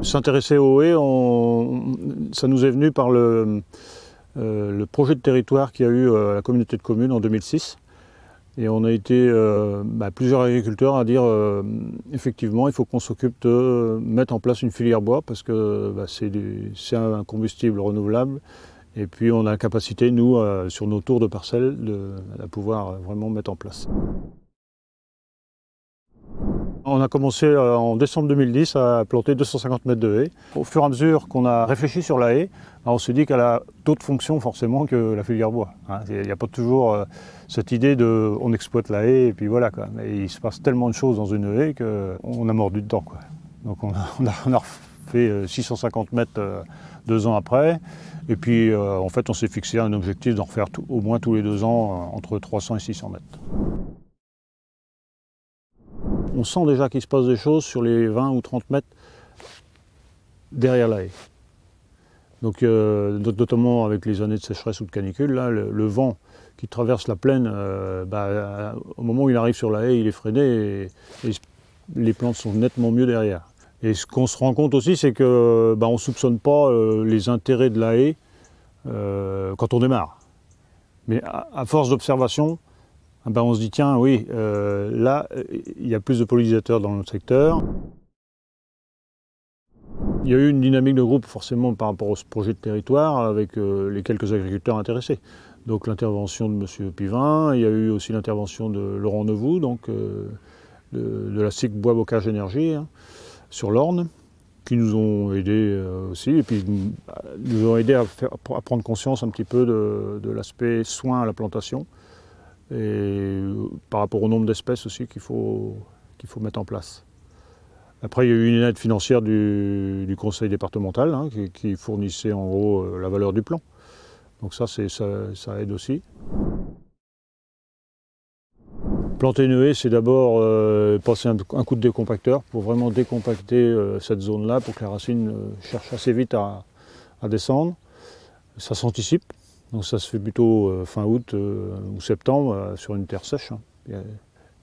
S'intéresser aux haies, ça nous est venu par le projet de territoire qu'il y a eu à la communauté de communes en 2006. Et on a été plusieurs agriculteurs à dire effectivement il faut qu'on s'occupe de mettre en place une filière bois parce que c'est un combustible renouvelable et puis on a la capacité nous sur nos tours de parcelles de pouvoir vraiment mettre en place. On a commencé en décembre 2010 à planter 250 mètres de haies. Au fur et à mesure qu'on a réfléchi sur la haie, on s'est dit qu'elle a d'autres fonctions forcément que la filière bois. Il n'y a pas toujours cette idée de on exploite la haie et puis voilà. Mais il se passe tellement de choses dans une haie qu'on a mordu dedans. Donc on a refait 650 mètres 2 ans après. Et puis en fait on s'est fixé un objectif d'en refaire au moins tous les 2 ans entre 300 et 600 mètres. On sent déjà qu'il se passe des choses sur les 20 ou 30 mètres derrière la haie. Donc, notamment avec les années de sécheresse ou de canicule, là, le vent qui traverse la plaine, au moment où il arrive sur la haie, il est freiné et les plantes sont nettement mieux derrière. Et ce qu'on se rend compte aussi, c'est qu'on ne soupçonne pas les intérêts de la haie quand on démarre. Mais à force d'observation, on se dit tiens oui, là il y a plus de pollinisateurs dans notre secteur. Il y a eu une dynamique de groupe forcément par rapport au projet de territoire avec les quelques agriculteurs intéressés. Donc l'intervention de M. Pivin, il y a eu aussi l'intervention de Laurent Nevoux, donc de la SIC Bois Bocage Énergie sur l'Orne, qui nous ont aidés aussi, et puis nous ont aidés à prendre conscience un petit peu de l'aspect soin à la plantation. Et par rapport au nombre d'espèces aussi qu'il faut mettre en place. Après, il y a eu une aide financière du conseil départemental qui fournissait en gros la valeur du plan. Donc ça aide aussi. Planter une haie, c'est d'abord passer un coup de décompacteur pour vraiment décompacter cette zone-là pour que la racine cherche assez vite à descendre. Ça s'anticipe. Donc ça se fait plutôt fin août ou septembre sur une terre sèche.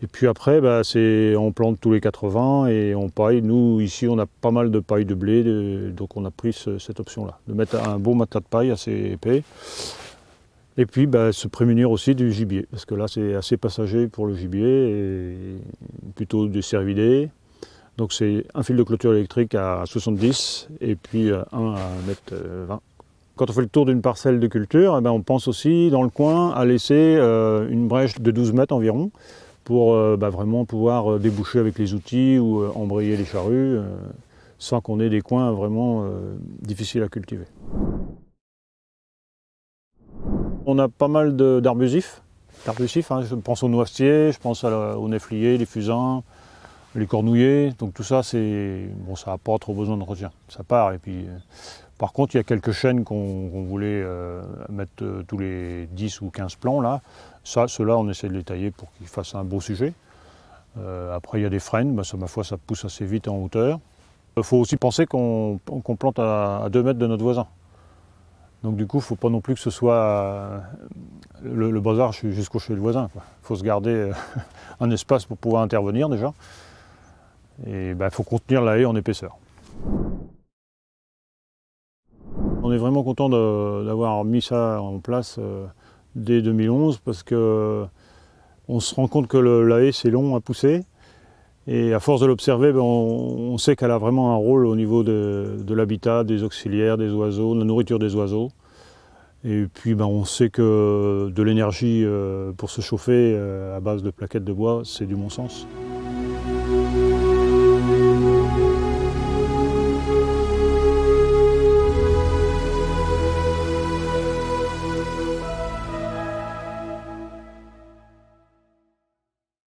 Et puis après, on plante tous les 80 et on paille. Nous, ici, on a pas mal de paille de blé, donc on a pris cette option-là, de mettre un beau matelas de paille assez épais. Et puis se prémunir aussi du gibier, parce que là, c'est assez passager pour le gibier, et plutôt des cervidés. Donc c'est un fil de clôture électrique à 70 et puis un à 1,20 m. Quand on fait le tour d'une parcelle de culture, on pense aussi dans le coin à laisser une brèche de 12 mètres environ pour vraiment pouvoir déboucher avec les outils ou embrayer les charrues sans qu'on ait des coins vraiment difficiles à cultiver. On a pas mal d'arbusifs. Je pense aux noisetiers, je pense aux néfliers, les fusains, les cornouillers. Donc tout ça, ça n'a pas trop besoin de entretien. Ça part et puis... Par contre, il y a quelques chênes qu'on voulait mettre tous les 10 ou 15 plants là. Ceux-là, on essaie de les tailler pour qu'ils fassent un beau sujet. Après, il y a des frênes, ma foi, ça pousse assez vite en hauteur. Il faut aussi penser qu'on plante à 2 mètres de notre voisin. Donc du coup, il ne faut pas non plus que ce soit le bazar jusqu'au chez le voisin. Il faut se garder un espace pour pouvoir intervenir déjà. Et il faut contenir la haie en épaisseur. On est vraiment content d'avoir mis ça en place dès 2011 parce qu'on se rend compte que la haie c'est long à pousser et à force de l'observer, on sait qu'elle a vraiment un rôle au niveau de l'habitat, des auxiliaires, des oiseaux, de la nourriture des oiseaux. Et puis on sait que de l'énergie pour se chauffer à base de plaquettes de bois, c'est du bon sens.